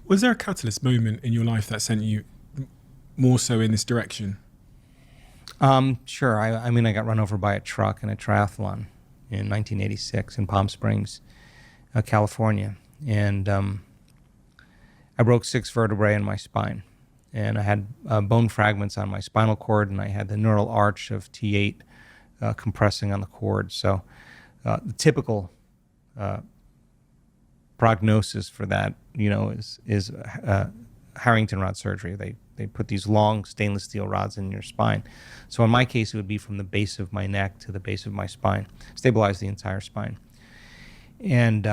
Was there a catalyst moment in your life that sent you more so in this direction? Sure. I mean, I got run over by a truck in a triathlon in 1986 in Palm Springs, California. And I broke 6 vertebrae in my spine. And I had bone fragments on my spinal cord, and I had the neural arch of T8 compressing on the cord. So the typical prognosis for that, is Harrington rod surgery. They put these long stainless steel rods in your spine. So in my case, it would be from the base of my neck to the base of my spine, stabilize the entire spine. And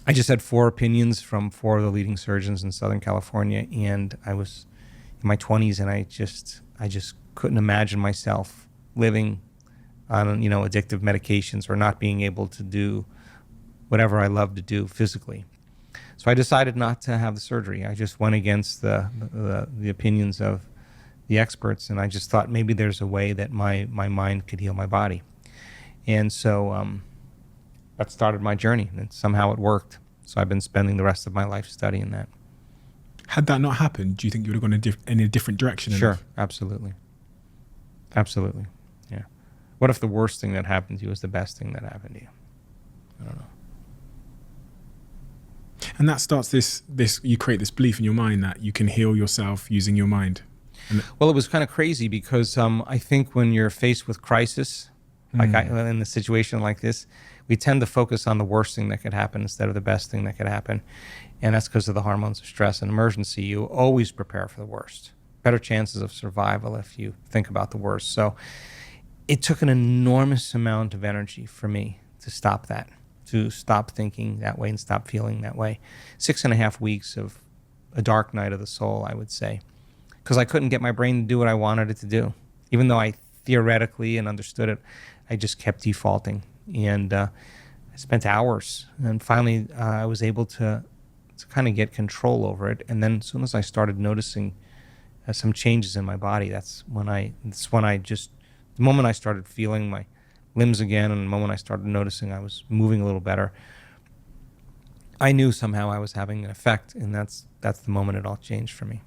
I just had 4 opinions from 4 of the leading surgeons in Southern California, and I was in my 20s, and I just couldn't imagine myself living on addictive medications or not being able to do whatever I love to do physically. So I decided not to have the surgery. I just went against the opinions of the experts, and I just thought maybe there's a way that my mind could heal my body. And so that started my journey, and somehow it worked. So I've been spending the rest of my life studying that. Had that not happened, do you think you would have gone in a different direction? Sure, absolutely. Absolutely, yeah. What if the worst thing that happened to you was the best thing that happened to you? I don't know. And that starts this you create this belief in your mind that you can heal yourself using your mind. Well, it was kind of crazy because I think when you're faced with crisis, like in a situation like this, we tend to focus on the worst thing that could happen instead of the best thing that could happen. And that's because of the hormones of stress and emergency. You always prepare for the worst. Better chances of survival if you think about the worst. So it took an enormous amount of energy for me to stop that, to stop thinking that way and stop feeling that way. 6.5 weeks of a dark night of the soul, I would say, because I couldn't get my brain to do what I wanted it to do. Even though I theoretically and understood it, I just kept defaulting. And I spent hours, and finally I was able to kind of get control over it. And then as soon as I started noticing some changes in my body, the moment I started feeling my limbs again, and the moment I started noticing I was moving a little better, I knew somehow I was having an effect, and that's the moment it all changed for me.